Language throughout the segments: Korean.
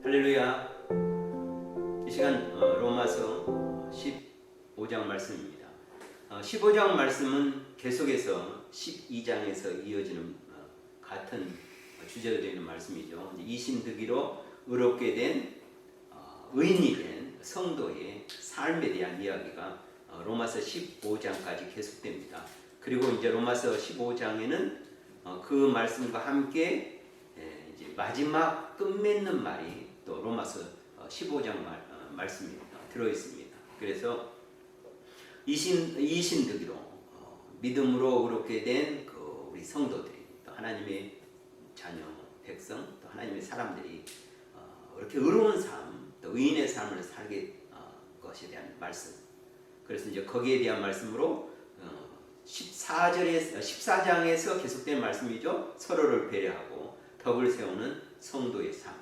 할렐루야. 이 시간 로마서 15장 말씀입니다. 15장 말씀은 계속해서 12장에서 이어지는 같은 주제가 되는 말씀이죠. 이신득이로 의롭게 된 의인이 된 성도의 삶에 대한 이야기가 로마서 15장까지 계속됩니다. 그리고 이제 로마서 15장에는 그 말씀과 함께 이제 마지막 끝맺는 말이 또 로마서 15장 말씀이 들어 있습니다. 그래서 이신득이로 믿음으로 의롭게 된 그 우리 성도들이 또 하나님의 자녀 백성 또 하나님의 사람들이 이렇게 의로운 삶 또 의인의 삶을 살게 것에 대한 말씀. 그래서 이제 거기에 대한 말씀으로 14장에서 계속된 말씀이죠. 서로를 배려하고 덕을 세우는 성도의 삶.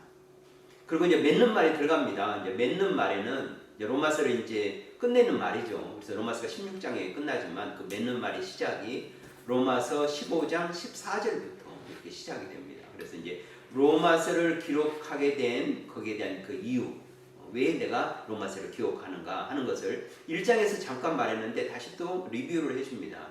그리고 이제 맺는 말이 들어갑니다. 이제 맺는 말에는 이제 로마서를 이제 끝내는 말이죠. 그래서 로마서가 16장에 끝나지만 그 맺는 말의 시작이 로마서 15장 14절부터 이렇게 시작이 됩니다. 그래서 이제 로마서를 기록하게 된 거기에 대한 그 이유, 왜 내가 로마서를 기록하는가 하는 것을 1장에서 잠깐 말했는데 다시 또 리뷰를 해줍니다.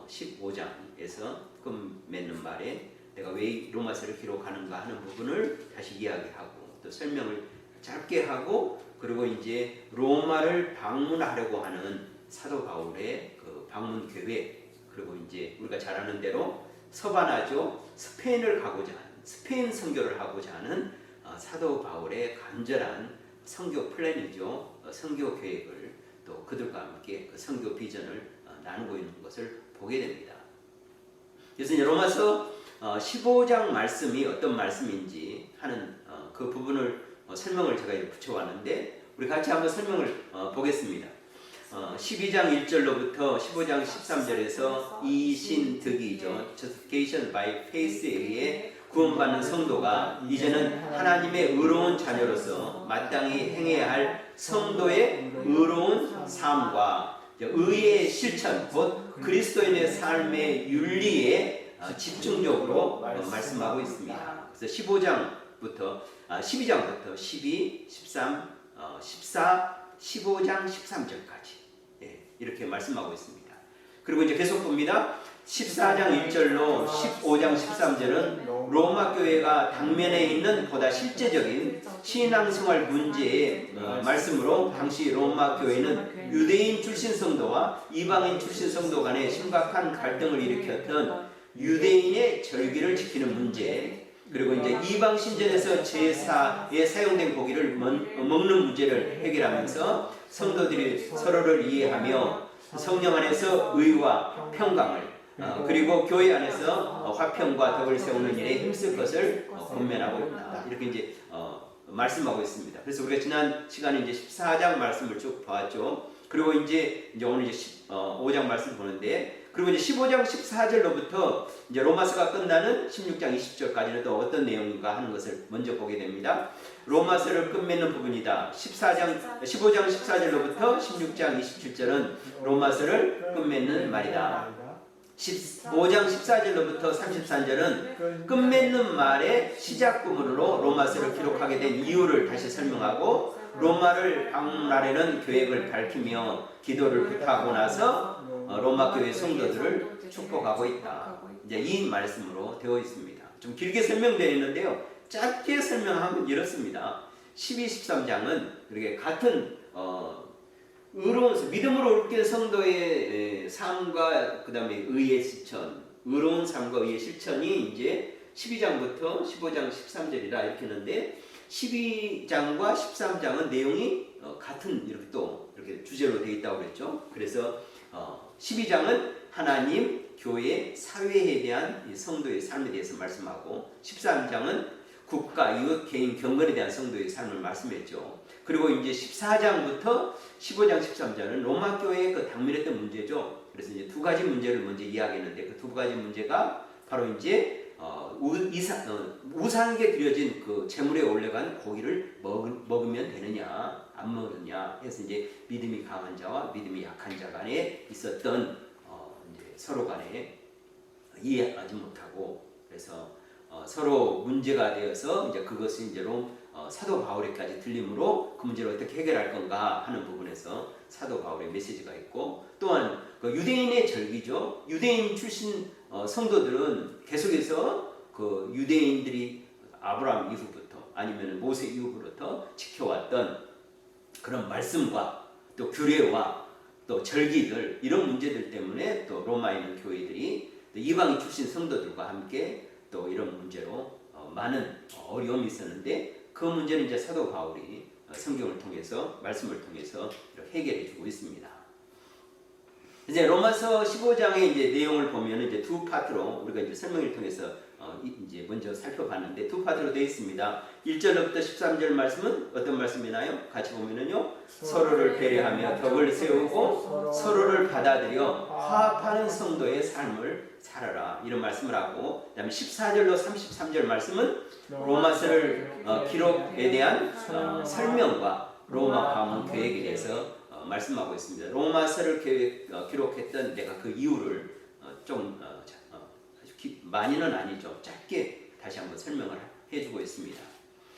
15장에서 그 맺는 말에 내가 왜 로마서를 기록하는가 하는 부분을 다시 이야기하고 또 설명을 짧게 하고 그리고 이제 로마를 방문하려고 하는 사도 바울의 그 방문 계획 그리고 이제 우리가 잘 아는 대로 서바나죠. 스페인을 가고자 하는 스페인 선교를 하고자 하는 사도 바울의 간절한 선교 플랜이죠. 선교 계획을 또 그들과 함께 그 선교 비전을 나누고 있는 것을 보게 됩니다. 그래서 이제 로마서 15장 말씀이 어떤 말씀인지 하는 그 부분을 설명을 제가 이렇게 붙여왔는데 우리 같이 한번 설명을 보겠습니다. 12장 1절로부터 15장 13절에서 이신득이죠. Justification by Faith에 의해 구원받는 성도가 이제는 하나님의 의로운 자녀로서 마땅히 행해야 할 성도의 의로운 삶과 의의 실천, 곧 그리스도인의 삶의 윤리에 집중적으로 말씀하고 있습니다. 그래서 12장부터 12, 13, 14, 15장 13절까지 이렇게 말씀하고 있습니다. 그리고 이제 계속 봅니다. 14장 1절로 15장 13절은 로마 교회가 당면에 있는 보다 실제적인 신앙생활 문제의 말씀으로 당시 로마 교회는 유대인 출신 성도와 이방인 출신 성도 간에 심각한 갈등을 일으켰던 유대인의 절기를 지키는 문제 그리고 이제 이방 신전에서 제사에 사용된 고기를 먹는 문제를 해결하면서 성도들이 서로를 이해하며 성령 안에서 의와 평강을 그리고 교회 안에서 화평과 덕을 세우는 일에 힘쓸 것을 권면하고 있다. 이렇게 이제 말씀하고 있습니다. 그래서 우리가 지난 시간에 이제 14장 말씀을 쭉 봐왔죠. 그리고 이제 오늘 이제 15장 말씀 보는데 그리고 이제 15장 14절로부터 이제 로마서가 끝나는 16장 20절까지는 또 어떤 내용인가 하는 것을 먼저 보게 됩니다. 로마서를 끝맺는 부분이다. 15장 14절로부터 16장 27절은 로마서를 끝맺는 말이다. 15장 14절로부터 33절은 끝맺는 말의 시작 부분으로 로마서를 기록하게 된 이유를 다시 설명하고 로마를 방문하려는 계획을 밝히며 기도를 부탁하고 나서 로마 교회 성도들을 축복하고 있다. 이제 이 말씀으로 되어 있습니다. 좀 길게 설명되어 있는데요. 짧게 설명하면 이렇습니다. 12, 13장은 그렇게 같은 의로운 믿음으로 의롭게 된 성도의 삶과 그 다음에 의의 실천, 의로운 삶과 의의 실천이 이제 12장부터 15장 13절이라 이렇게 했는데 12장과 13장은 내용이 같은 이렇게 또 이렇게 주제로 되어 있다고 그랬죠. 그래서 12장은 하나님, 교회, 사회에 대한 성도의 삶에 대해서 말씀하고 13장은 국가, 이웃, 개인, 경건에 대한 성도의 삶을 말씀했죠. 그리고 이제 14장부터 15장, 13장은 로마 교회의 그 당면했던 문제죠. 그래서 이제 두 가지 문제를 먼저 이야기했는데 그 두 가지 문제가 바로 이제 우상에게 드려진 그 제물에 올려간 고기를 먹으면 되느냐, 안 먹느냐 해서 이제 믿음이 강한 자와 믿음이 약한 자 간에 있었던 이제 서로 간에 이해하지 못하고 그래서 서로 문제가 되어서 이제 그것이 이제 사도 바울에까지 들림으로 그 문제를 어떻게 해결할 건가 하는 부분에서 사도 바울의 메시지가 있고, 또한 그 유대인의 절기죠. 유대인 출신 성도들은 계속해서 그 유대인들이 아브라함 이후부터 아니면 모세 이후부터 지켜왔던 그런 말씀과 또 규례와 또 절기들, 이런 문제들 때문에 또 로마에 있는 교회들이 또 이방인 출신 성도들과 함께 또 이런 문제로 많은 어려움이 있었는데, 그 문제는 이제 사도 바울이 성경을 통해서, 말씀을 통해서 해결해 주고 있습니다. 이제 로마서 15장의 이제 내용을 보면 이제 두 파트로 우리가 이제 설명을 통해서 이제 먼저 살펴봤는데, 두 파트로 되어 있습니다. 1절부터 13절 말씀은 어떤 말씀이나요? 같이 보면은요, 서로를 배려하며 덕을 세우고 서로를 받아들여 화합하는 성도의 삶을 살아라, 이런 말씀을 하고, 그다음에 14절로 33절 말씀은 로마서를 기록에 대한 설명과 로마 가문 계획에 대해서 말씀하고 있습니다. 로마서를 기록했던 내가 그 이유를 좀 많이는 아니죠. 짧게 다시 한번 설명을 해주고 있습니다.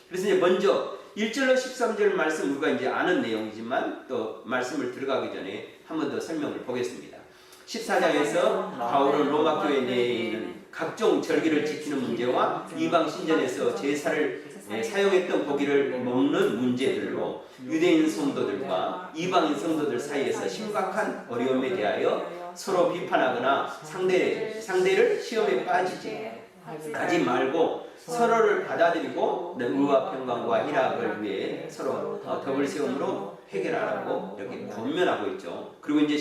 그래서 이제 먼저 1절로 13절 말씀, 우리가 이제 아는 내용이지만 또 말씀을 들어가기 전에 한 번 더 설명을 보겠습니다. 14장에서 바울은 로마 교회 내에 있는 각종 절기를 지키는 문제와 이방 신전에서 제사를 사용했던 고기를 먹는 문제들로 유대인 성도들과 이방인 성도들 사이에서 심각한 어려움에 대하여 서로 비판하거나 상대를 시험에 빠지지 말고 서로를 받아들이고 의와 평강과 희락을 위해 서로 덕을 세움으로 해결하라고 이렇게 권면하고 있죠. 그리고 이제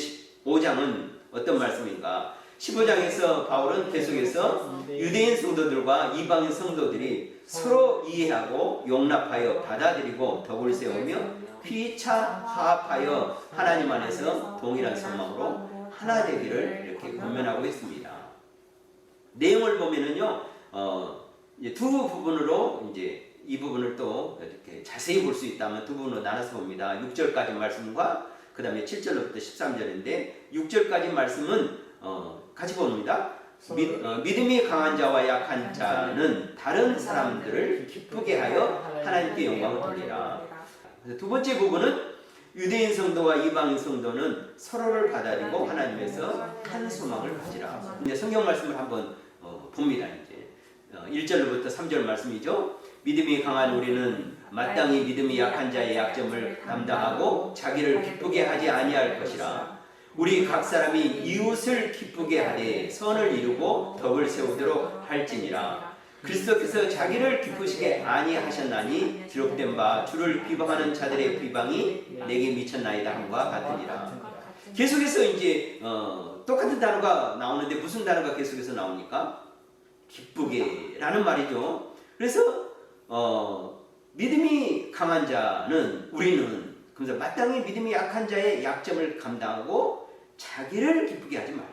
15장은 어떤 말씀인가? 15장에서 바울은 계속해서 유대인 성도들과 이방인 성도들이 서로 이해하고 용납하여 받아들이고 덕을 세우며 피차 화합하여 하나님 안에서 동일한 소망으로 하나 되기를 이렇게 권면하고 있습니다. 내용을 보면은요, 두 부분으로 이제 이 부분을 또 이렇게 자세히 볼 수 있다면 두 부분으로 나눠서 봅니다. 6절까지 말씀과 그 다음에 7절부터 13절인데, 6절까지 말씀은 같이 봅니다. 믿음이 강한 자와 약한 자는 다른 사람들을 기쁘게 하여 하나님께 영광을 돌리라. 두 번째 부분은 유대인 성도와 이방인 성도는 서로를 받아들이고 하나님에서 한 소망을 가지라. 이제 성경 말씀을 한번 봅니다. 이제 1절부터 3절 말씀이죠. 믿음이 강한 우리는 마땅히 믿음이 약한 자의 약점을 감당하고 자기를 기쁘게 하지 아니할 것이라. 우리 각 사람이 이웃을 기쁘게 하되 선을 이루고 덕을 세우도록 할지니라. 그리스도께서 자기를 기쁘시게 아니하셨나니 기록된 바 주를 비방하는 자들의 비방이 내게 미쳤나이다 함과 같으니라. 계속해서 이제 똑같은 단어가 나오는데 무슨 단어가 계속해서 나옵니까? 기쁘게라는 말이죠. 그래서 믿음이 강한 자는 우리는, 그래서 마땅히 믿음이 약한 자의 약점을 감당하고 자기를 기쁘게 하지 말라,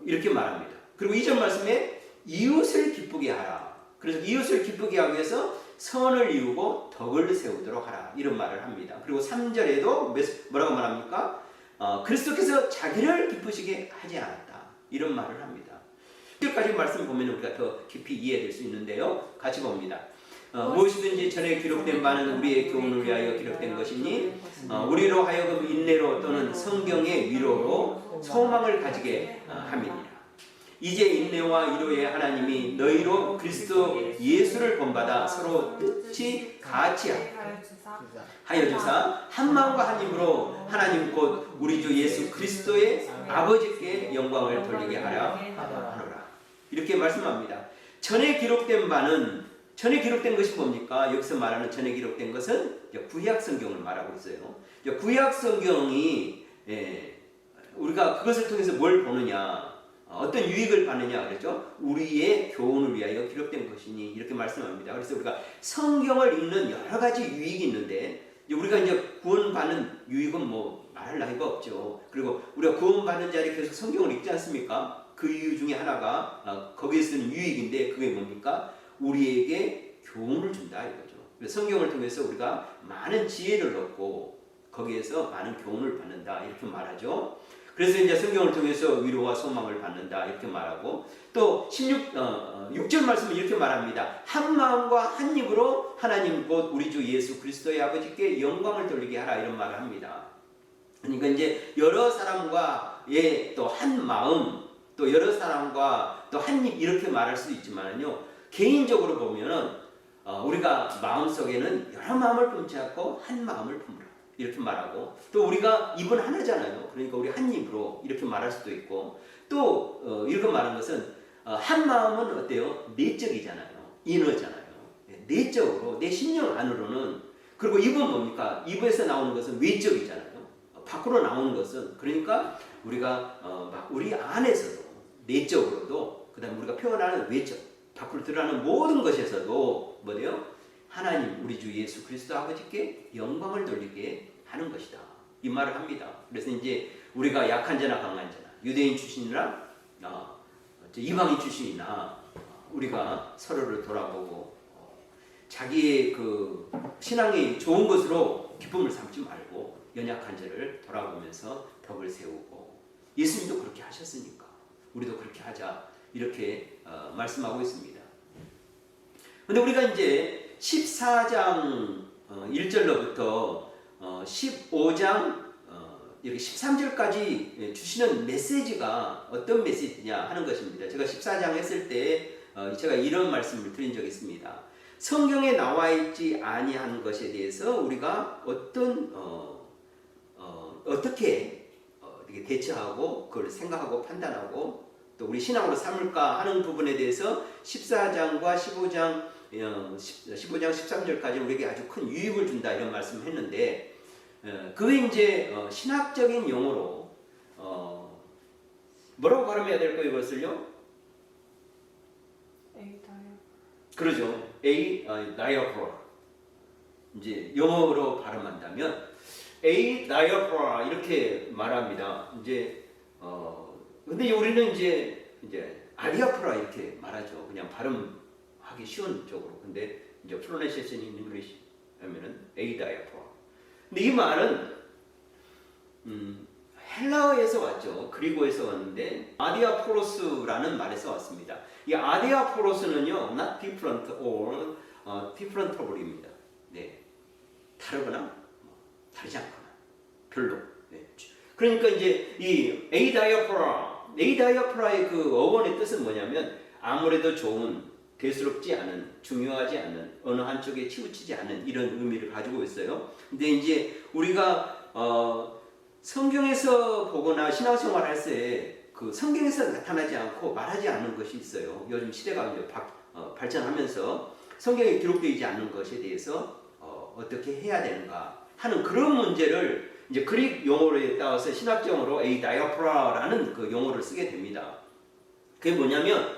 이렇게 말합니다. 그리고 이전 말씀에 이웃을 기쁘게 하라. 그래서 이웃을 기쁘게 하기 위해서 선을 이루고 덕을 세우도록 하라, 이런 말을 합니다. 그리고 3절에도 뭐라고 말합니까? 그리스도께서 자기를 기쁘시게 하지 않았다, 이런 말을 합니다. 1절까지 말씀 보면 우리가 더 깊이 이해될 수 있는데요. 같이 봅니다. 무엇이든지 전에 기록된 바는 우리의 교훈을 위하여 기록된 것이니 우리로 하여금 인내로 또는 성경의 위로로 소망을 가지게 함이니라. 이제 인내와 위로의 하나님이 너희로 그리스도 예수를 본받아 서로 뜻이 같이 하여 주사 한 마음과 한 입으로 하나님 곧 우리 주 예수 그리스도의 아버지께 영광을 돌리게 하라 하노라. 이렇게 말씀합니다. 전에 기록된 바는, 전에 기록된 것이 뭡니까? 여기서 말하는 전에 기록된 것은 구약 성경을 말하고 있어요. 구약 성경이 우리가 그것을 통해서 뭘 보느냐, 어떤 유익을 받느냐 그랬죠? 우리의 교훈을 위하여 기록된 것이니, 이렇게 말씀합니다. 그래서 우리가 성경을 읽는 여러 가지 유익이 있는데, 우리가 이제 구원받는 유익은 뭐 말할 나위가 없죠. 그리고 우리가 구원받는 자리 계속 성경을 읽지 않습니까? 그 이유 중에 하나가 거기에 쓰는 유익인데, 그게 뭡니까? 우리에게 교훈을 준다 이거죠. 성경을 통해서 우리가 많은 지혜를 얻고 거기에서 많은 교훈을 받는다, 이렇게 말하죠. 그래서 이제 성경을 통해서 위로와 소망을 받는다 이렇게 말하고 또 6절 말씀은 이렇게 말합니다. 한 마음과 한 입으로 하나님 곧 우리 주 예수 그리스도의 아버지께 영광을 돌리게 하라 이런 말을 합니다. 그러니까 이제 여러 사람과 또 한 마음 또 여러 사람과 또 한 입 이렇게 말할 수도 있지만요. 개인적으로 보면은 우리가 마음속에는 여러 마음을 품지 않고 한 마음을 품으라 이렇게 말하고 또 우리가 입은 하나잖아요. 그러니까 우리 한 입으로 이렇게 말할 수도 있고 또 이렇게 말하는 것은 한 마음은 어때요? 내적이잖아요. 인어잖아요. 내적으로 내 심령 안으로는 그리고 입은 뭡니까? 입에서 나오는 것은 외적이잖아요. 밖으로 나오는 것은 그러니까 우리가 우리 안에서도 내적으로도 그 다음에 우리가 표현하는 외적 밖으로 드러나는 모든 것에서도 뭐래요? 하나님 우리 주 예수 그리스도 아버지께 영광을 돌리게 하는 것이다 이 말을 합니다. 그래서 이제 우리가 약한 자나 강한 자나 유대인 출신이나 이방인 출신이나 우리가 서로를 돌아보고 자기의 그 신앙이 좋은 것으로 기쁨을 삼지 말고 연약한 자를 돌아보면서 덕을 세우고 예수님도 그렇게 하셨으니까 우리도 그렇게 하자 이렇게 말씀하고 있습니다. 근데 우리가 이제 14장 1절로부터 15장 이렇게 13절까지 주시는 메시지가 어떤 메시지냐 하는 것입니다. 제가 14장 했을 때 제가 이런 말씀을 드린 적이 있습니다. 성경에 나와 있지 아니한 것에 대해서 우리가 어떻게 대처하고 그걸 생각하고 판단하고 또 우리 신앙으로 삼을까 하는 부분에 대해서 14장과 15장 13절까지 우리에게 아주 큰 유익을 준다 이런 말씀을 했는데 그게 이제 신학적인 용어로 뭐라고 발음해야 될까요 이것을요? 그러죠. 다이어프라 이제 영어로 발음한다면 다이어프라 이렇게 말합니다. 이제 근데 우리는 이제 아디아프라 이렇게 말하죠. 그냥 발음하기 쉬운 쪽으로. 근데 이제 pronunciation in English 하면은 다이어프라. 근데 이 말은 헬라어에서 왔죠. 그리고에서 왔는데 아디아포로스라는 말에서 왔습니다. 이 아디아포로스는요, not different or differentable입니다. 네, 다르거나 다르지 않거나 별로. 네. 그러니까 이제 이 에이다이아포라의 그 어원의 뜻은 뭐냐면 아무래도 좋은, 대수롭지 않은, 중요하지 않은, 어느 한쪽에 치우치지 않은 이런 의미를 가지고 있어요. 근데 이제 우리가 성경에서 보거나 신앙생활 할 때 그 성경에서 나타나지 않고 말하지 않는 것이 있어요. 요즘 시대가 이제 발전하면서 성경에 기록되지 않는 것에 대해서 어떻게 해야 되는가 하는 그런 문제를 이제 그릭 용어에 따라서 신학적으로 에이다이아포라라는 그 용어를 쓰게 됩니다. 그게 뭐냐면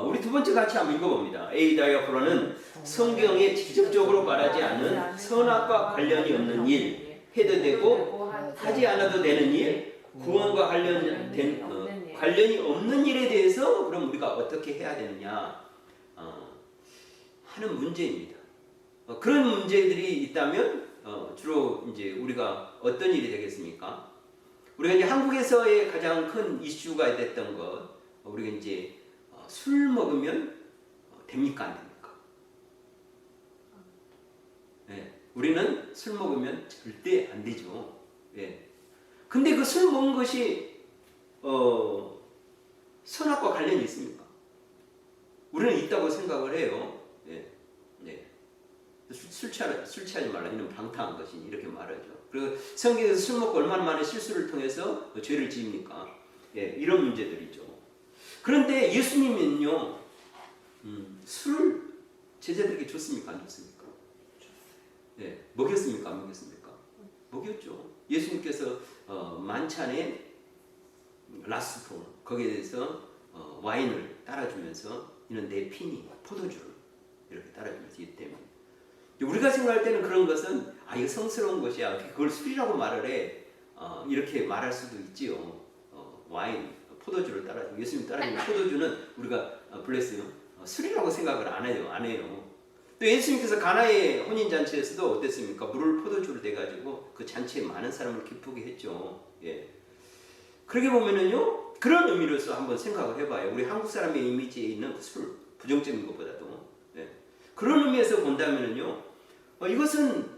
우리 두 번째 같이 한번 읽어봅니다. 에이다이아포라는 성경에 직접적으로 말하지 않은 선악과 관련이 없는 일, 해도 되고 하지 않아도 되는 일, 구원과 관련이 없는 일에 대해서 그럼 우리가 어떻게 해야 되느냐 하는 문제입니다. 그런 문제들이 있다면 주로 이제 우리가 어떤 일이 되겠습니까? 우리가 이제 한국에서의 가장 큰 이슈가 됐던 것, 우리가 이제 술 먹으면 됩니까 안 됩니까? 네, 우리는 술 먹으면 절대 안 되죠. 네. 근데 그 술 먹은 것이 선악과 관련이 있습니까? 우리는 있다고 생각을 해요. 네. 네. 술 취하지 말라. 이는 방탕한 것이니 이렇게 말하죠. 그리고 성경에서 술 먹고 얼마나 많은 실수를 통해서 죄를 지입니까? 예, 이런 문제들이죠. 그런데 예수님은요, 술을 제자들에게 줬습니까? 안 줬습니까? 예, 먹였습니까? 안 먹였습니까? 먹였죠. 예수님께서 만찬에 라스토 거기에 대해서 와인을 따라주면서 이는 내 피니 포도주를 이렇게 따라주면서 이 때문에 우리가 생각할 때는 그런 것은 이거 성스러운 것이야 그걸 술이라고 말을 해 이렇게 말할 수도 있지요. 와인 포도주를 따라주고 예수님 따라주면 포도주는 우리가 블레스요 술이라고 생각을 안 해요. 또 예수님께서 가나의 혼인잔치에서도 어땠습니까? 물을 포도주를 대가지고 그 잔치에 많은 사람을 기쁘게 했죠. 예. 그러게 보면은요, 그런 의미로서 한번 생각을 해봐요. 우리 한국 사람의 이미지에 있는 그 술, 부정적인 것보다도. 네. 그런 의미에서 본다면은요, 이것은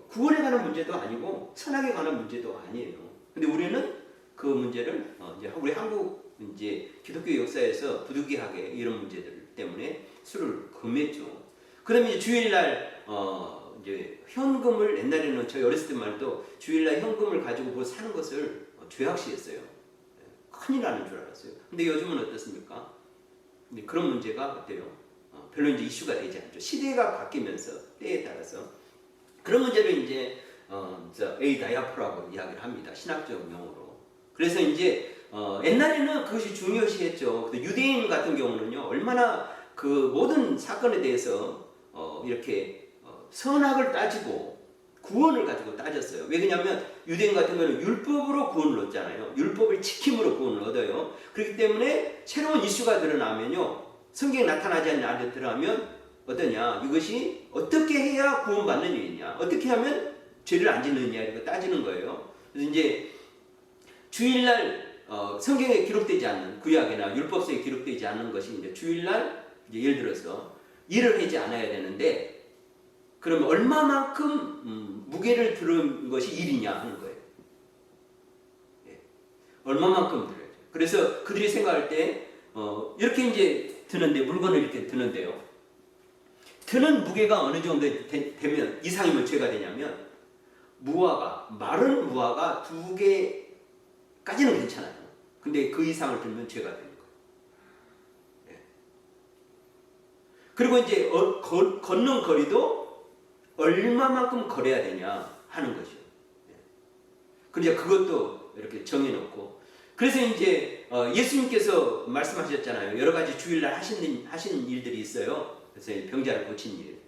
구원에 관한 문제도 아니고 선악에 관한 문제도 아니에요. 근데 우리는 그 문제를 이제 우리 한국 이제 기독교 역사에서 부득이하게 이런 문제들 때문에 술을 금했죠. 그다음에 이제 주일날 이제 현금을, 옛날에는 저희 어렸을 때만 해도 주일날 현금을 가지고 뭐 사는 것을 죄악시했어요. 큰일 나는 줄 알았어요. 근데 요즘은 어떻습니까? 근데 그런 문제가 어때요? 별로 이제 이슈가 되지 않죠. 시대가 바뀌면서 때에 따라서 그런 문제를 이제 에이다이아포라고 이야기를 합니다. 신학적 용어로. 그래서 이제 옛날에는 그것이 중요시했죠. 유대인 같은 경우는요, 얼마나 그 모든 사건에 대해서 이렇게 선악을 따지고 구원을 가지고 따졌어요. 왜 그러냐면 유대인 같은 경우는 율법으로 구원을 얻잖아요. 율법을 지킴으로 구원을 얻어요. 그렇기 때문에 새로운 이슈가 드러나면요, 성경에 나타나지 않는 아들 들어가면 어떠냐, 이것이 어떻게 해야 구원받는 일이냐, 어떻게 하면 죄를 안 짓느냐, 이거 따지는 거예요. 그래서 이제 주일날 성경에 기록되지 않는, 구약이나 율법서에 기록되지 않는 것이 이제 주일날 이제 예를 들어서 일을 하지 않아야 되는데, 그러면 얼마만큼 무게를 들은 것이 일이냐 하는 거예요. 예. 얼마만큼 들어야죠. 그래서 그들이 생각할 때 이렇게 이제 드는데, 물건을 이렇게 드는데요, 드는 무게가 어느 정도 되면 이상이면 죄가 되냐면, 마른 무화과 2개까지는 괜찮아요. 근데 그 이상을 들면 죄가 되는 거예요. 예. 그리고 이제 걷는 거리도 얼마만큼 걸어야 되냐 하는 것이요. 예. 그러니까 그것도 이렇게 정해놓고, 그래서 이제 예수님께서 말씀하셨잖아요. 여러 가지 주일날 하신 일들이 있어요. 그래서 병자를 고친 일.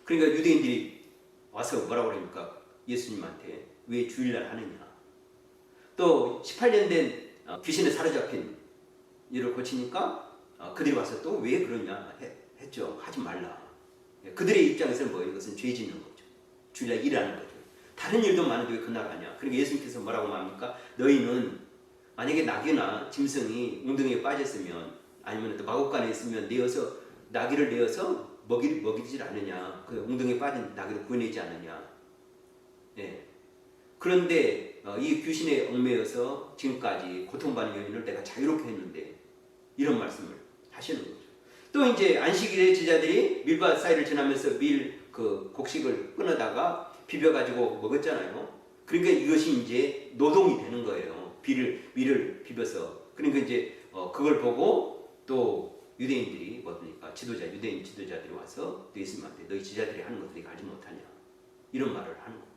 그러니까 유대인들이 와서 뭐라고 그러니까 예수님한테 왜 주일날 하느냐. 또 18년 된 귀신에 사로잡힌 일을 고치니까 그들이 와서 또 왜 그러냐 했죠. 하지 말라. 그들의 입장에서는 뭐 이것은 죄 짓는 거죠. 주일날 일하는 거죠. 다른 일도 많은데 왜 그날 하냐. 그러니까 예수님께서 뭐라고 말합니까? 너희는 만약에 나귀나 짐승이 웅덩이에 빠졌으면, 아니면 또 마곡간에 있으면 나귀를 내어서 먹이질 않느냐. 그 웅덩이에 빠진 나귀를 구해내지 않느냐. 예. 그런데 이 귀신에 얽매여서 지금까지 고통받는 여인을 내가 자유롭게 했는데, 이런 말씀을 하시는 거죠. 또 이제 안식일에 제자들이 밀밭 사이를 지나면서 그 곡식을 끊어다가 비벼가지고 먹었잖아요. 그러니까 이것이 이제 노동이 되는 거예요. 밀을 비벼서. 그러니까 이제 그걸 보고 또 유대인들이 뭐니까 유대인 지도자들이 와서 예수님한테 너희 제자들이 하는 것들이 알지 못하냐, 이런 말을 하는 거예요.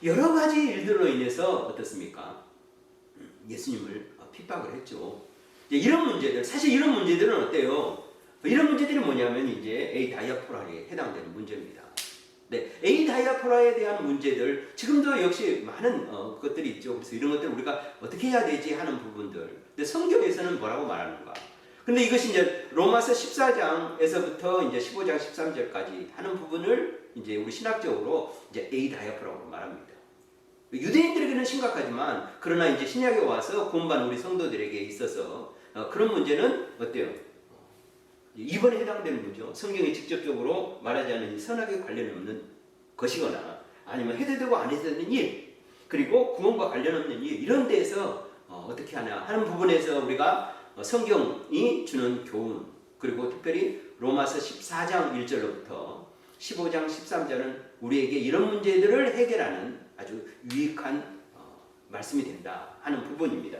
여러 가지 일들로 인해서 어떻습니까? 예수님을 핍박을 했죠. 이런 문제들, 사실 이런 문제들은 어때요? 이런 문제들이 뭐냐면 이제 에이다이아포라에 해당되는 문제입니다. 네, 에이다이아포라에 대한 문제들, 지금도 역시 많은 것들이 있죠. 그래서 이런 것들을 우리가 어떻게 해야 되지 하는 부분들. 근데 성경에서는 뭐라고 말하는가? 근데 이것이 이제 로마서 14장에서부터 이제 15장 13절까지 하는 부분을 이제 우리 신학적으로 이제 에이다이아포라고 말합니다. 유대인들에게는 심각하지만, 그러나 이제 신약에 와서 구원받은 우리 성도들에게 있어서 그런 문제는 어때요? 이번에 해당되는 거죠. 성경이 직접적으로 말하지 않는 선악에 관련 없는 것이거나, 아니면 해도 되고 안 해도 되는 일, 그리고 구원과 관련 없는 일, 이런 데에서 어떻게 하냐 하는 부분에서 우리가 성경이 주는 교훈, 그리고 특별히 로마서 14장 1절로부터 15장 13절은 우리에게 이런 문제들을 해결하는 아주 유익한 말씀이 된다 하는 부분입니다.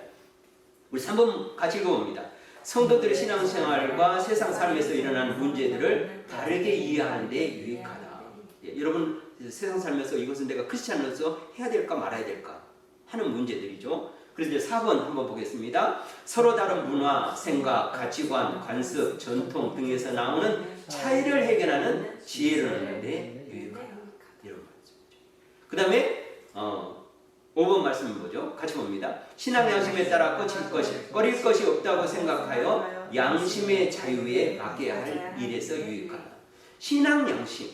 우리 3번 같이 읽어봅니다. 성도들의 신앙생활과 세상 삶에서 일어나는 문제들을 다르게 이해하는 데 유익하다. 예, 여러분 세상 살면서 이것은 내가 크리스찬으로서 해야 될까 말아야 될까 하는 문제들이죠. 그래서 이제 4번 한번 보겠습니다. 서로 다른 문화, 생각, 가치관, 관습, 전통 등에서 나오는 차이를 해결하는 지혜를 얻는 데 유익하다. 이런 말씀이죠. 그 다음에 5번 말씀은 뭐죠? 같이 봅니다. 신앙 양심에 따라 꺼릴 것이 없다고 생각하여 양심의 자유에 맡겨야 할 일에서 유익하다. 신앙 양심,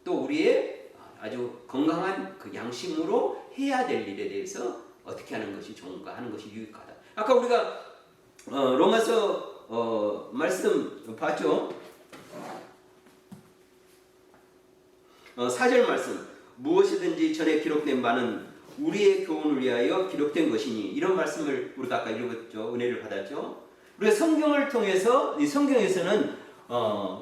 또 우리의 아주 건강한 그 양심으로 해야 될 일에 대해서 어떻게 하는 것이 좋은가 하는 것이 유익하다. 아까 우리가 로마서 말씀 봤죠? 4절 말씀, 무엇이든지 전에 기록된 바는 우리의 교훈을 위하여 기록된 것이니, 이런 말씀을 우리가 아까 읽었죠. 은혜를 받았죠. 우리가 성경을 통해서, 이 성경에서는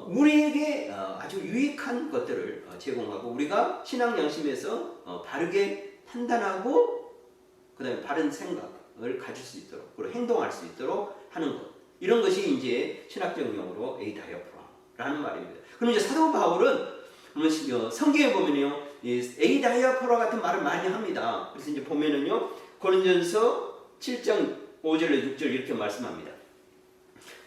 우리에게 아주 유익한 것들을 제공하고, 우리가 신앙 양심에서 바르게 판단하고 그 다음에 바른 생각을 가질 수 있도록, 그리고 행동할 수 있도록 하는 것, 이런 것이 이제 신학적 용어로 에이다이아포라는 말입니다. 그럼 이제 사도 바울은 성경에 보면요, 에이다이아포라 같은 말을 많이 합니다. 그래서 이제 보면은요, 고린전서 7장 5절에 6절 이렇게 말씀합니다.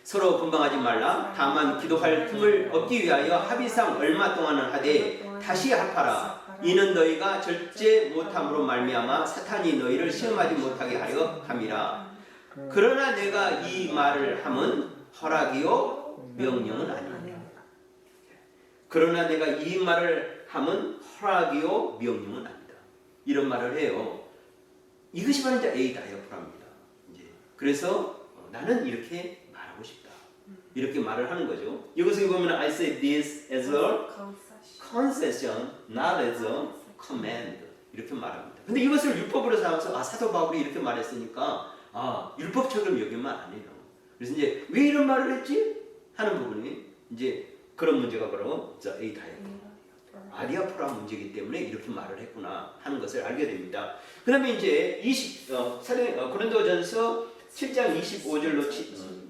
서로 분방하지 말라. 다만 기도할 틈을 얻기 위하여 합의상 얼마 동안은 하되 다시 합하라. 이는 너희가 절제 못함으로 말미암아 사탄이 너희를 시험하지 못하게 하려 함이라. 그러나 내가 이 말을 함은 허락이요 명령은 아니라. 그러나 내가 이 말을 함은 허락이요 명령은 아니다. 이런 말을 해요. 이것이 바로 이제 에이다이아포라입니다. 그래서 나는 이렇게 말하고 싶다. 이렇게 말을 하는 거죠. 여기서 보면 I say this as a concession, not as a command. 이렇게 말합니다. 근데 이것을 율법으로 삼아서 사도 바울이 이렇게 말했으니까 율법처럼 여기면 안 해요. 그래서 이제 왜 이런 말을 했지? 하는 부분이 이제 그런 문제가 바로 아디아포라 문제이기 때문에 이렇게 말을 했구나 하는 것을 알게 됩니다. 그 다음에 이제 고린도전서 7장 25절로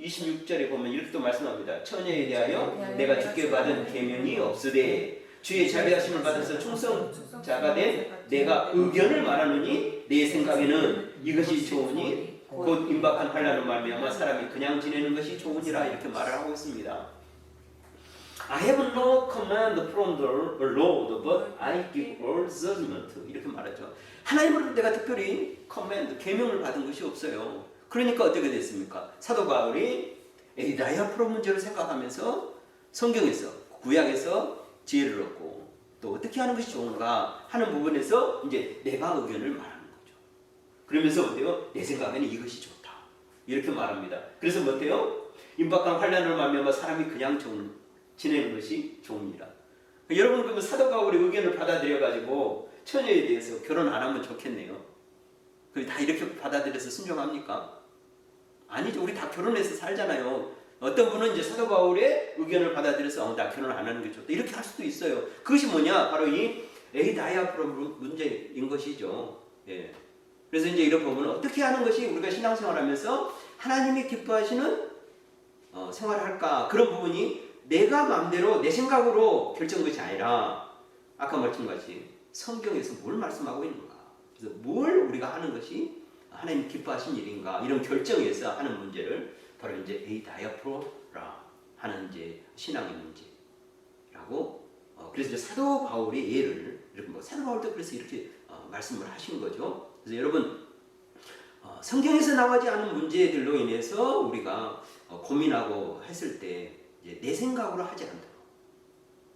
26절에 보면 이렇게 또 말씀합니다. 처녀에 대하여 내가 주께 받은 계명이 없으되 주의 자비하심을 받아서 충성자가 된 내가 의견을 말하느니 내 생각에는 이것이 좋으니 곧 임박한 환난으로 말미암아 사람이 그냥 지내는 것이 좋으니라, 이렇게 말을 하고 있습니다. I have no command from the Lord, but I give all judgment. 이렇게 말하죠. 하나님으로부터 내가 특별히 command, 계명을 받은 것이 없어요. 그러니까 어떻게 됐습니까? 사도 바울이 에이다이아포라 문제를 생각하면서 성경에서, 구약에서 지혜를 얻고 또 어떻게 하는 것이 좋은가 하는 부분에서 이제 내가 의견을 말하는 거죠. 그러면서 어때요? 내 생각에는 이것이 좋다. 이렇게 말합니다. 그래서 어때요? 임박한 환난으로 말미암아 사람이 그냥 지내는 것이 좋으니라. 여러분, 그러면 사도 바울의 의견을 받아들여 가지고 처녀에 대해서 결혼 안 하면 좋겠네요. 다 이렇게 받아들여서 순종합니까? 아니죠. 우리 다 결혼해서 살잖아요. 어떤 분은 이제 사도 바울의 의견을 받아들여서 나 결혼 안 하는 게 좋다, 이렇게 할 수도 있어요. 그것이 뭐냐? 바로 이 에이다이아포라 문제인 것이죠. 예. 그래서 이제 이런 부분은 어떻게 하는 것이 우리가 신앙생활하면서 하나님이 기뻐하시는 생활을 할까? 그런 부분이 내가 마음대로 내 생각으로 결정한 것이 아니라 아까 말씀같이 성경에서 뭘 말씀하고 있는가, 그래서 뭘 우리가 하는 것이 하나님 기뻐하신 일인가, 이런 결정에서 하는 문제를 바로 이제 에이다이아포라 하는 이제 신앙의 문제라고. 그래서 이제 사도 바울의 예를 이렇게 사도 바울도 그래서 이렇게 말씀을 하신 거죠. 그래서 여러분, 성경에서 나오지 않은 문제들로 인해서 우리가 고민하고 했을 때 이제 내 생각으로 하지 않도록,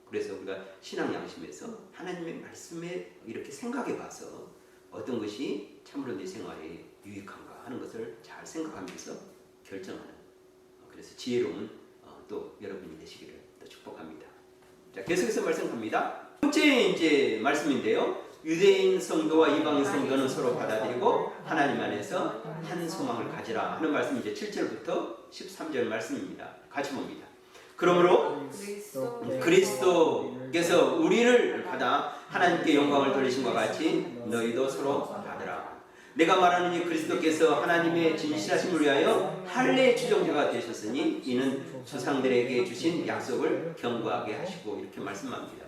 그래서 우리가 신앙 양심에서 하나님의 말씀에 이렇게 생각해 봐서 어떤 것이 참으로 내 생활에 유익한가 하는 것을 잘 생각하면서 결정하는, 그래서 지혜로운 또 여러분이 되시기를 또 축복합니다. 자, 계속해서 말씀합니다. 번째 이제 말씀인데요. 유대인 성도와 이방인 성도는 서로 받아들이고 하나님 안에서 한 소망을 가지라 하는 말씀이 이제 7절부터 13절 말씀입니다. 같이 봅니다. 그러므로 그리스도께서 우리를 받아 하나님께 영광을 돌리신과 같이 너희도 서로 받으라. 내가 말하는 이 그리스도께서 하나님의 진실하심을 위하여 할례의 추종자가 되셨으니 이는 조상들에게 주신 약속을 견고하게 하시고, 이렇게 말씀합니다.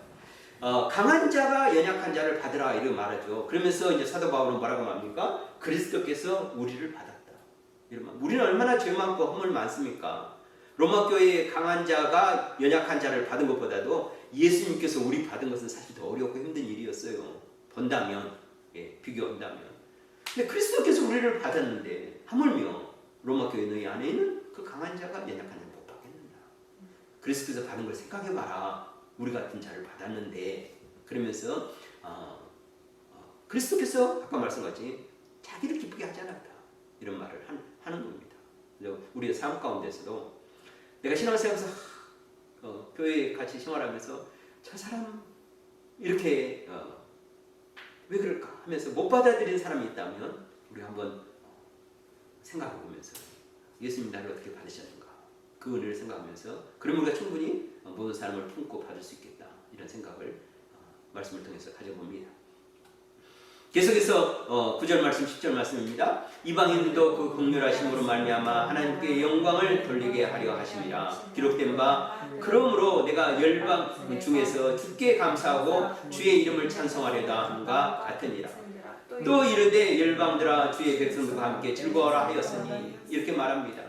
강한 자가 연약한 자를 받으라, 이렇게 말하죠. 그러면서 이제 사도 바울은 뭐라고 말합니까? 그리스도께서 우리를 받았다. 우리는 얼마나 죄 많고 허물 많습니까? 로마 교회의 강한 자가 연약한 자를 받은 것보다도 예수님께서 우리 받은 것은 사실 더 어렵고 힘든 일이었어요. 본다면, 비교한다면. 근데 그리스도께서 우리를 받았는데 하물며 로마 교회 너희 안에 있는 그 강한 자가 연약한 자를 못 받겠는가? 그리스도께서 받은 걸 생각해봐라. 우리 같은 자를 받았는데, 그러면서 그리스도께서 아까 말씀같이 자기를 기쁘게 하지 않았다. 이런 말을 하는 겁니다. 우리의 삶 가운데서도 내가 신앙생활에서 교회에 같이 생활하면서 저 사람 이렇게 왜 그럴까 하면서 못 받아들이는 사람이 있다면 우리 한번 생각해 보면서 예수님 나를 어떻게 받으셨는가 그 은혜를 생각하면서 그러면 우리가 충분히 모든 사람을 품고 받을 수 있겠다 이런 생각을 말씀을 통해서 가져봅니다. 계속해서 9절 말씀 10절 말씀입니다. 이방인도 그 긍휼하심으로 말미암아 하나님께 영광을 돌리게 하려 하심이라. 기록된 바 그러므로 내가 열방 중에서 주께 감사하고 주의 이름을 찬송하려다 함과 같으니라. 또 이르되 열방들아 주의 백성들과 함께 즐거워라 하였으니 이렇게 말합니다.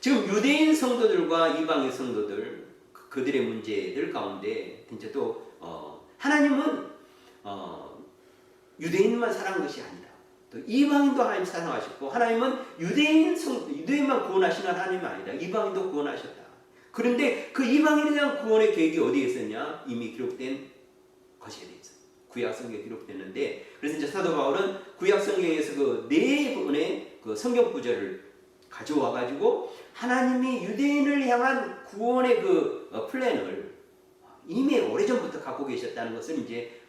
지금 유대인 성도들과 이방인 성도들 그들의 문제들 가운데 진짜 또 하나님은 유대인만 사랑한 것이 아니라 또 이방인도 하나님 사랑하셨고 하나님은 유대인만 구원하시는 하나님이 아니다. 이방인도 구원하셨다. 그런데 그 이방인에 대한 구원의 계획이 어디에 있었냐? 이미 기록된 것에 대해서 구약 성경에 기록됐는데 그래서 이제 사도 바울은 구약 성경에서 그 네 번의 그 성경 구절을 가져와 가지고 하나님이 유대인을 향한 구원의 그 플랜을 이미 오래전부터 갖고 계셨다는 것을 이제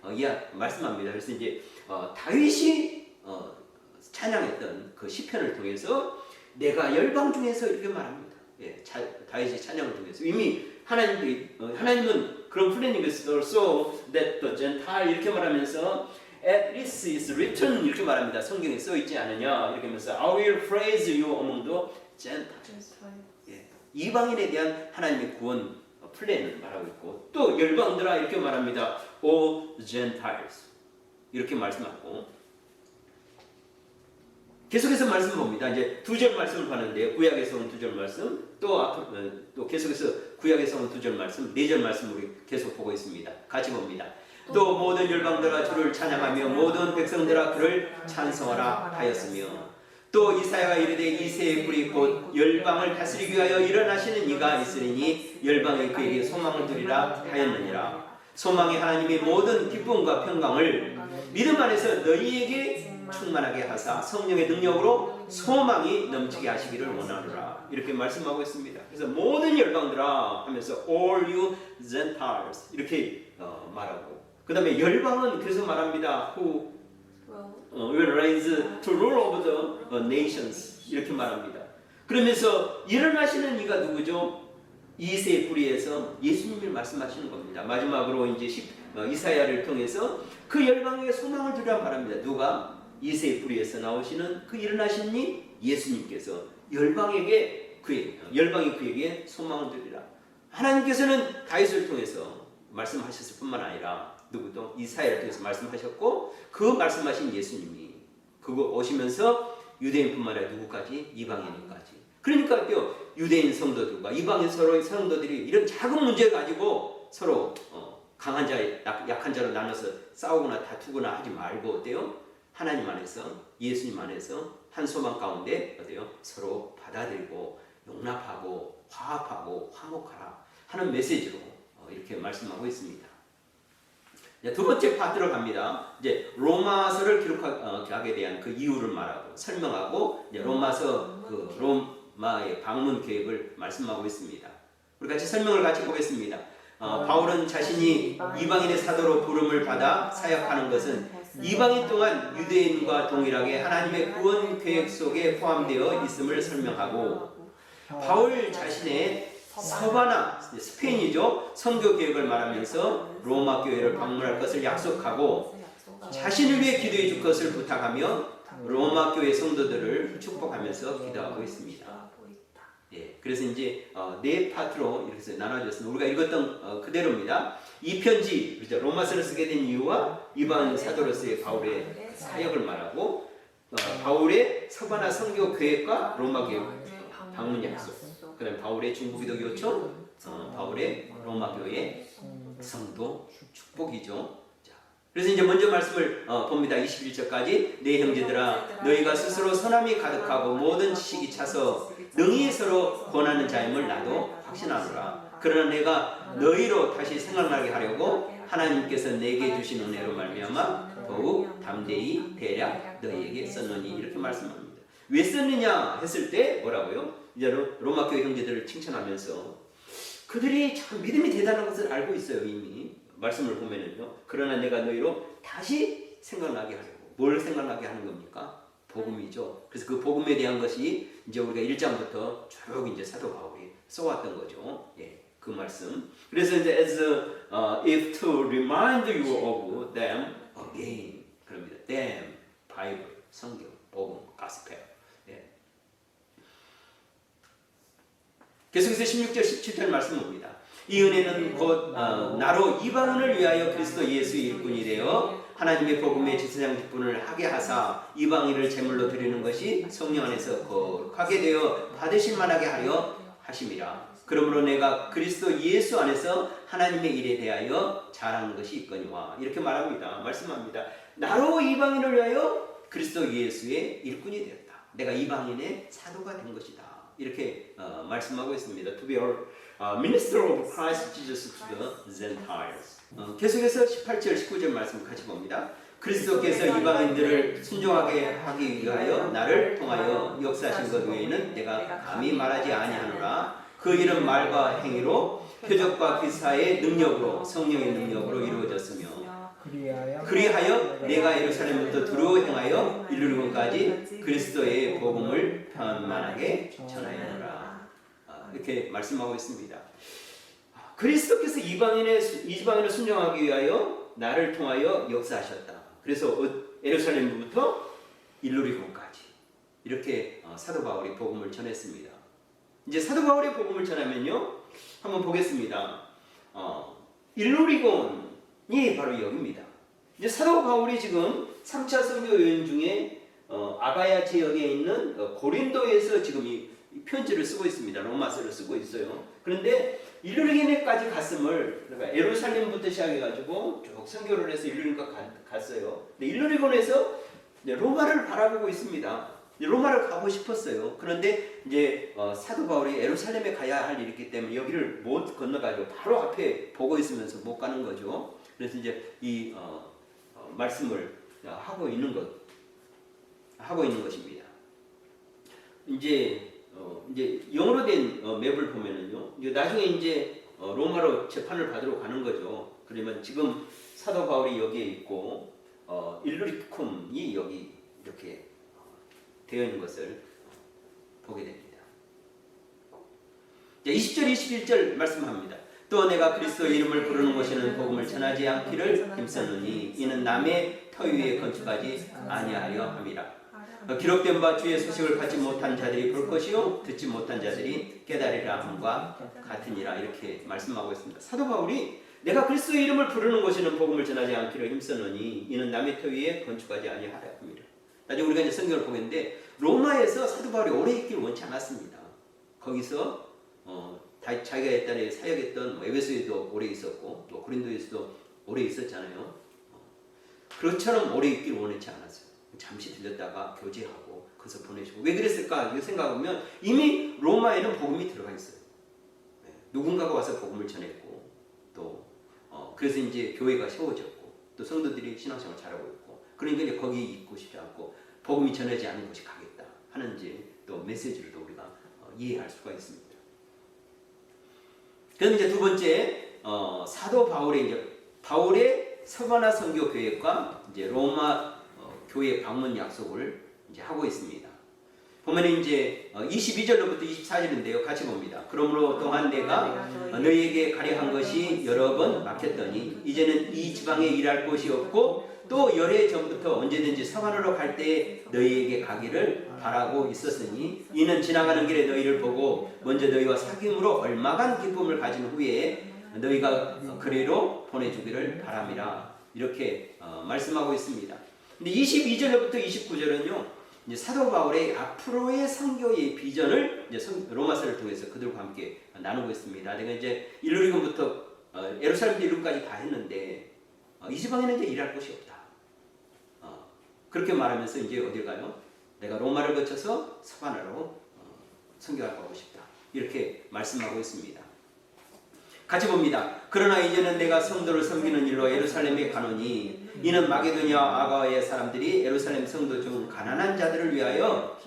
말씀합니다. 그래서 이제 다윗이 찬양했던 그 시편을 통해서 내가 열방 중에서 이렇게 말합니다. 예, 다윗의 찬양을 통해서 이미 하나님은 그런 플랜이 있었어. So that the Gentile 이렇게 말하면서 at least is written 이렇게 말합니다. 성경에 써 있지 않느냐 이렇게 하면서 I will praise you among the Gentiles. 예, 이방인에 대한 하나님의 구원 플랜을 말하고 있고 또 열방들아 이렇게 말합니다. O Gentiles 이렇게 말씀하고 계속해서 말씀 봅니다. 이제 2절 말씀을 봤는데 구약에서 온 2절 말씀 또 계속해서 구약에서 온 2절 말씀 4절 말씀 우리 계속 보고 있습니다. 같이 봅니다. 또 모든 열방들아 주를 찬양하며 모든 백성들아 그를 찬송하라 하였으며 또 이사야가 이르되 이새의 뿔이 곧 열방을 다스리기 위하여 일어나시는 이가 있으리니 열방이 그에게 소망을 두리라 하였느니라. 소망이 하나님의 모든 기쁨과 평강을 믿음 안에서 너희에게 충만하게 하사 성령의 능력으로 소망이 넘치게 하시기를 원하노라. 이렇게 말씀하고 있습니다. 그래서 모든 열방들아 하면서 all you Gentiles 이렇게 말하고 그 다음에 열방은 그래서 말합니다. who will raise to rule over the nations 이렇게 말합니다. 그러면서 일어나시는 이가 누구죠? 이새의 뿌리에서 예수님을 말씀하시는 겁니다. 마지막으로 이제 이사야를 통해서 그 열방에게 소망을 두라 말합니다. 누가? 이새의 뿌리에서 나오시는 그 일어나신 이 예수님께서 열방이 그에게 소망을 두리라. 하나님께서는 다윗을 통해서 말씀하셨을 뿐만 아니라 누구도 이사야를 통해서 말씀하셨고 그 말씀하신 예수님이 그거 오시면서 유대인뿐만 아니라 누구까지? 이방인까지. 그러니까요 유대인 성도들과 이방인 서로의 성도들이 이런 작은 문제를 가지고 서로 강한 자, 약한 자로 나눠서 싸우거나 다투거나 하지 말고 어때요? 하나님 안에서 예수님 안에서 한 소망 가운데 어때요? 서로 받아들이고 용납하고 화합하고 화목하라 하는 메시지로 이렇게 말씀하고 있습니다. 두 번째 파트로 갑니다. 이제 로마서를 기록하게 대한 그 이유를 말하고 설명하고 이제 로마서 그 로마의 방문 계획을 말씀하고 있습니다. 우리 같이 설명을 같이 보겠습니다. 바울은 자신이 이방인의 사도로 부름을 받아 사역하는 것은 이방인 동안 유대인과 동일하게 하나님의 구원 계획 속에 포함되어 있음을 설명하고 바울 자신의 서바나 스페인이죠. 선교 계획을 말하면서 로마 교회를 방문할 것을 약속하고 자신을 위해 기도해 줄 것을 부탁하며 로마 교회 성도들을 축복하면서 기도하고 있습니다. 예, 그래서 이제 네 파트로 이렇게 해서 나눠졌습니다. 우리가 읽었던 그대로입니다. 이 편지, 그렇죠? 로마서를 쓰게 된 이유와 이방 사도로서의 바울의 사역을 말하고 바울의 서바나 선교 계획과 로마 교회 방문 약속, 그다음 바울의 중보기도 요청, 바울의 로마 교회 성도 축복이죠. 그래서 이제 먼저 말씀을 봅니다. 21절까지 내 형제들아 너희가 스스로 선함이 가득하고 모든 지식이 차서 능히 서로 권하는 자임을 나도 확신하노라. 그러나 내가 너희로 다시 생각나게 하려고 하나님께서 내게 주신 은혜로 말미암아 더욱 담대히 대략 너희에게 썼느니 이렇게 말씀합니다. 왜 썼느냐 했을 때 뭐라고요? 이제 로마 교회 형제들을 칭찬하면서 그들이 참 믿음이 대단한 것을 알고 있어요. 이미 말씀을 보면은요. 그러나 내가 너희로 다시 생각나게 하려고. 뭘 생각나게 하는 겁니까? 복음이죠. 그래서 그 복음에 대한 것이 이제 우리가 1장부터 쭉 이제 사도 바울이 써왔던 거죠. 예, 그 말씀. 그래서 이제 as if to remind you of them again. 그럽니다. them, 바이블, 성경, 복음, 가스펠. 예. 계속해서 16절, 17절 말씀 봅니다. 이 은혜는 곧 나로 이방인을 위하여 그리스도 예수의 일꾼이 되어 하나님의 복음의 제사장 직분을 하게 하사 이방인을 제물로 드리는 것이 성령 안에서 거룩하게 되어 받으실 만하게 하려 하심이라. 그러므로 내가 그리스도 예수 안에서 하나님의 일에 대하여 잘하는 것이 있거니와 이렇게 말합니다. 말씀합니다. 나로 이방인을 위하여 그리스도 예수의 일꾼이 되었다. 내가 이방인의 사도가 된 것이다. 이렇게 말씀하고 있습니다. To be a minister of Christ Jesus to the Gentiles. 계속해서 18절, 19절 말씀 같이 봅니다. 그리스도께서 이방인들을 순종하게 하기 위하여 나를 통하여 역사하신 것 외에는 내가 감히 말하지 아니하노라. 그 일은 말과 행위로 표적과 기사의 능력으로 성령의 능력으로 이루어졌으며 그리하여 내가 예루살렘부터 두루 행하여 일루리곤까지 그리스도의 복음을 편만하게 전하였노라. 이렇게 말씀하고 있습니다. 그리스도께서 이방인을 순종하기 위하여 나를 통하여 역사하셨다. 그래서 예루살렘부터 일루리곤까지 이렇게 사도 바울이 복음을 전했습니다. 이제 사도 바울의 복음을 전하면요, 한번 보겠습니다. 일루리곤이 바로 여기입니다. 이제 사도 바울이 지금 3차 선교 여행 중에 아가야 지역에 있는 고린도에서 지금 이 편지를 쓰고 있습니다. 로마서를 쓰고 있어요. 그런데 일루리곤에까지 갔음을, 그러니까 예루살렘부터 시작해가지고 쭉 선교를 해서 일루리곤까지 갔어요. 근데 일루리곤에서 로마를 바라보고 있습니다. 로마를 가고 싶었어요. 그런데 이제 사도 바울이 예루살렘에 가야 할 일이기 때문에 여기를 못 건너가지고 바로 앞에 보고 있으면서 못 가는 거죠. 그래서 이제 이 말씀을 하고 있는 것입니다. 이제 영어로 된 맵을 보면은요, 이제 나중에 이제 로마로 재판을 받으러 가는 거죠. 그러면 지금 사도 바울이 여기에 있고 일루리쿰이 여기 이렇게 되어 있는 것을 보게 됩니다. 20절, 21절 말씀합니다. 또 내가 그리스도의 이름을 부르는 곳에는 복음을 전하지 않기를 힘쓰느니 이는 남의 터 위에 건축하지 아니하려 함이라. 기록된 바 주의 소식을 받지 못한 자들이 볼 것이요 듣지 못한 자들이 깨달으리라 함과 같으니라. 이렇게 말씀하고 있습니다. 사도 바울이 내가 그리스도의 이름을 부르는 곳에는 복음을 전하지 않기를 힘쓰느니 이는 남의 터 위에 건축하지 아니하려 함이라. 나중에 우리가 이제 성경을 보겠는데 로마에서 사도 바울이 오래 있기를 원치 않았습니다. 거기서 자기가 옛날에 사역했던 에베소에도 오래 있었고 또 고린도에서도 오래 있었잖아요. 그것처럼 오래 있기를 원치 않았어요. 잠시 들렸다가 교제하고 거기서 보내시고. 왜 그랬을까? 이거 생각하면 이미 로마에는 복음이 들어가 있어요. 누군가가 와서 복음을 전했고 또 그래서 이제 교회가 세워졌고 또 성도들이 신앙생활 잘하고 있고, 그러니까 이제 거기 있고 싶지 않고 복음이 전하지 않은 곳이 가겠다 하는지 또 메시지를 또 우리가 이해할 수가 있습니다. 그럼 이제 두 번째 사도 바울의 서바나 선교 계획과 이제 로마 교회 방문 약속을 이제 하고 있습니다. 보면 이제 22절로부터 24절인데요. 같이 봅니다. 그러므로 또한 내가 너희에게 가려 한 것이 여러 번 막혔더니 이제는 이 지방에 일할 곳이 없고 또 열해 전부터 언제든지 서반으로 갈 때 너희에게 가기를 바라고 있었으니 이는 지나가는 길에 너희를 보고 먼저 너희와 사귐으로 얼마간 기쁨을 가진 후에 너희가 그리로 보내주기를 바람이라. 이렇게 말씀하고 있습니다. 근데 22절부터 29절은요, 이제 사도 바울의 앞으로의 선교의 비전을 이제 로마서를 통해서 그들과 함께 나누고 있습니다. 내가 이제 일루리곤부터 예루살렘 일루까지 다 했는데 이 지방에는 이제 일할 곳이 없다. 그렇게 말하면서 이제 어딜 가요? 내가 로마를 거쳐서 서바나로 선교하고 가고 싶다. 이렇게 말씀하고 있습니다. 같이 봅니다. 그러나 이제는 내가 성도를 섬기는 일로 예루살렘에 가노니 이는 마게도냐 아가의 사람들이 예루살렘 성도 중 가난한 자들을 위하여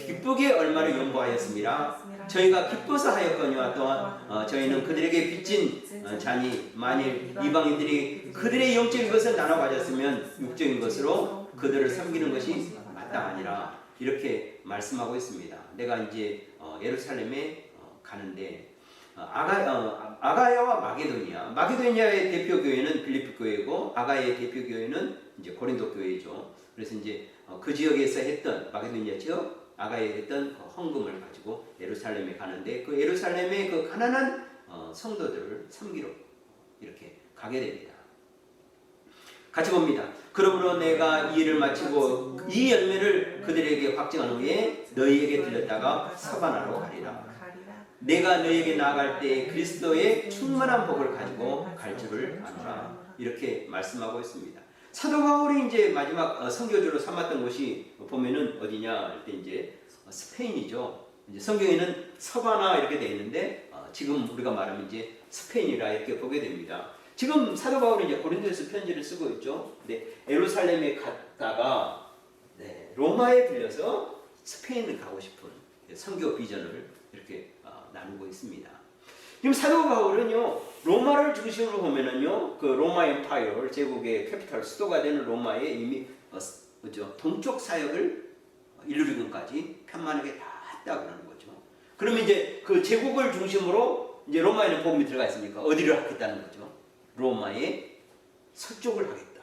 기쁘게 얼마를 연보하였습니다. 저희가 기뻐서 하였거니와 또한 저희는 그들에게 빚진 자니 만일 이방인들이 그들의 영적인 것을 나눠 가졌으면 육적인 것으로 그들을 섬기는 것이 마땅하니라. 이렇게 말씀하고 있습니다. 내가 이제 예루살렘에 가는데 아가야와 마게도니아의 대표 교회는 빌립보 교회고 아가야의 대표 교회는 이제 고린도 교회죠. 그래서 이제 그 지역에서 했던 마게도니아 지역 아가야에 했던 그 헌금을 가지고 예루살렘에 가는데 그 예루살렘의 그 가난한 성도들을 섬기러 이렇게 가게 됩니다. 같이 봅니다. 그러므로 내가 이 일을 마치고 이 열매를 그들에게 확증한 후에 너희에게 들렸다가 서바나로 가리라. 내가 너희에게 나아갈 때 그리스도의 충만한 복을 가지고 갈 줄을 아노라. 이렇게 말씀하고 있습니다. 사도 바울이 이제 마지막 선교지로 삼았던 곳이 보면은 어디냐 할 때 이제 스페인이죠. 이제 성경에는 서바나 이렇게 되어 있는데 지금 우리가 말하면 이제 스페인이라 이렇게 보게 됩니다. 지금 사도 바울이 이제 고린도에서 편지를 쓰고 있죠. 근데 예루살렘에 갔다가 로마에 들려서 스페인을 가고 싶은 선교 비전을 이렇게 나누고 있습니다. 지금 사도 바울은요 로마를 중심으로 보면은요 그 로마 엠파이어 제국의 캐피탈 수도가 되는 로마에 이미 동쪽 사역을 이루기까지 편만하게 다 했다고 하는 거죠. 그러면 이제 그 제국을 중심으로 이제 로마에는 복음이 들어가 있으니까 어디를 하겠다는 거죠? 로마의 서쪽을 하겠다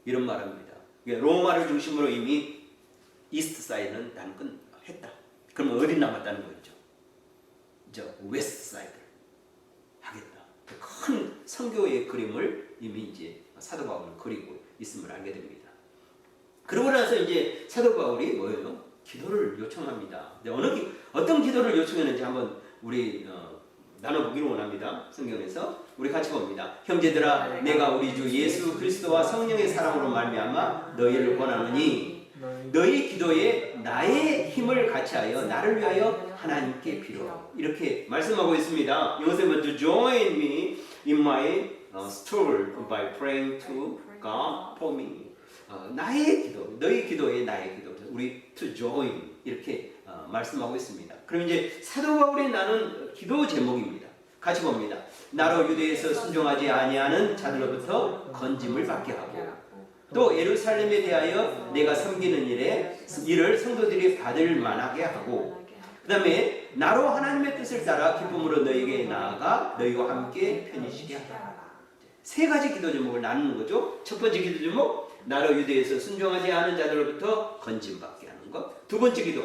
이런 말입니다. 로마를 중심으로 이미 이스트 사이드는 나는 했다. 그러면 어디 남았다는 거죠? 웨스트 사이드 하겠다. 큰 선교의 그림을 이미 이제 사도 바울은 그리고 있음을 알게 됩니다. 그러고 나서 이제 사도 바울이 뭐예요? 기도를 요청합니다. 어떤 기도를 요청했는지 한번 우리 나눠보기를 원합니다. 성경에서 우리 같이 봅니다. 형제들아, 내가 우리 주 예수 그리스도와 성령의 사랑으로 말미암아 너희를 권하노니 너희 기도에 나의 힘을 같이하여 나를 위하여 하나님께 빌어. 이렇게 말씀하고 있습니다. 이것에 먼저 join me in my struggle by praying to God for me. 나의 기도, 너희 기도에 나의 기도. 우리 to join 이렇게 말씀하고 있습니다. 그럼 이제 사도 바울이 나눈 기도 제목입니다. 같이 봅니다. 나로 유대에서 순종하지 아니하는 자들로부터 건짐을 받게 하고 또 예루살렘에 대하여 내가 섬기는 일을 성도들이 받을 만하게 하고 그 다음에 나로 하나님의 뜻을 따라 기쁨으로 너희에게 나아가 너희와 함께 편히 쉬게 하라. 세 가지 기도 제목을 나누는 거죠. 첫 번째 기도 제목 나로 유대에서 순종하지 않은 자들로부터 건짐받게 하는 것. 두 번째 기도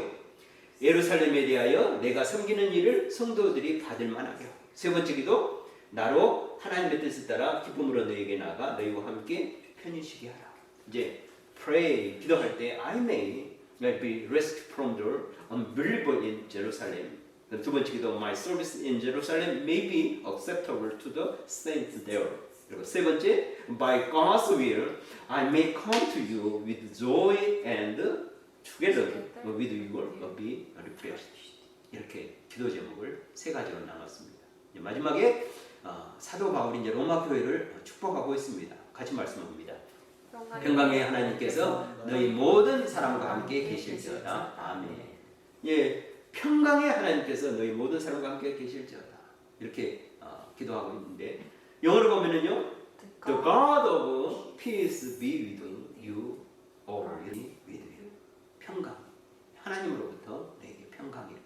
예루살렘에 대하여 내가 섬기는 일을 성도들이 받을 만하게 하고 세 번째 기도 나로 하나님의 뜻을 따라 기쁨으로 너희에게 나아가 너희와 함께 편히 쉬게 하라. 이제 pray 기도할 때 I may be rescued from the unbeliever in Jerusalem. 두 번째 기도 my service in Jerusalem may be acceptable to the saints there. 그리고 세 번째 by God's will I may come to you with joy and together with you will be refreshed. 이렇게 기도 제목을 세 가지로 나눴습니다. 마지막에 사도 바울이 이제 로마 교회를 축복하고 있습니다. 같이 말씀합니다. 평강의 하나님께서 너희 모든 사람과 함께 계실지어다. 아멘. 예, 평강의 하나님께서 너희 모든 사람과 함께 계실지어다. 이렇게 기도하고 있는데 영어로 보면은요, The God of peace be with you, or with you. 평강. 하나님으로부터 내게 평강이 이렇게.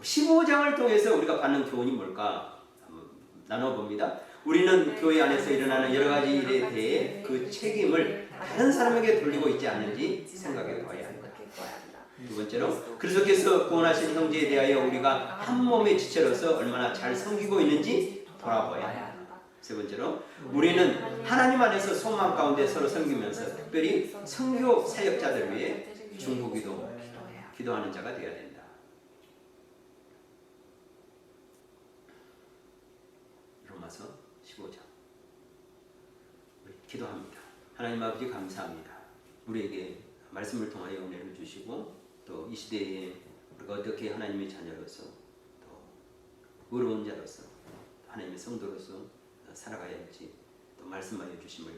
15장을 통해서 우리가 받는 교훈이 뭘까? 한번 나눠봅니다. 우리는 교회 안에서 일어나는 여러 가지 일에 대해 그 책임을 다른 사람에게 돌리고 있지 않는지 생각해 봐야 한다. 두 번째로 그리스도께서 구원하신 형제에 대하여 우리가 한 몸의 지체로서 얼마나 잘 섬기고 있는지 돌아봐야 한다. 세 번째로 우리는 하나님 안에서 소망 가운데 서로 섬기면서 특별히 선교 사역자들 위해 중보기도 기도하는 자가 되어야 된다. 로마서 15장 기도합니다. 하나님 아버지 감사합니다. 우리에게 말씀을 통하여 은혜를 주시고 또 이 시대에 우리가 어떻게 하나님의 자녀로서 또 의로운 자로서 하나님의 성도로서 살아가야 할지 또 말씀하여 주심을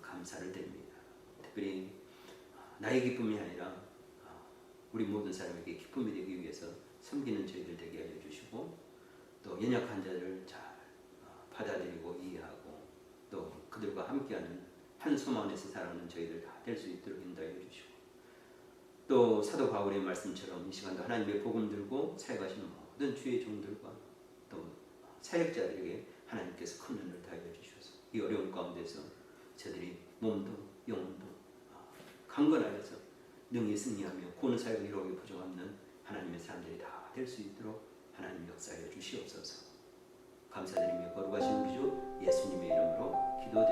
감사를 드립니다. 특별히 나의 기쁨이 아니라 우리 모든 사람에게 기쁨이 되기 위해서 섬기는 저희들 되게 하여 주시고 또 연약한 자를 잘 받아들이고 이해하고 또 그들과 함께하는 한 소망 안에서 살아가는 저희들 다 될 수 있도록 인도하여 주시고 또 사도 바울의 말씀처럼 이 시간도 하나님의 복음 들고 사역하시는 모든 주의 종들과 또 사역자들에게 하나님께서 큰 은혜를 다하여 주셔서 이 어려운 가운데서 저들이 몸도 영혼도 강건하여서 능히 승리하며 구원 사역을 이루기 부족없는 하나님의 사람들이 다 될 수 있도록 하나님 역사하여 주시옵소서. 감사드리며 거룩하신 우리 주 예수님의 이름으로 기도드립니다.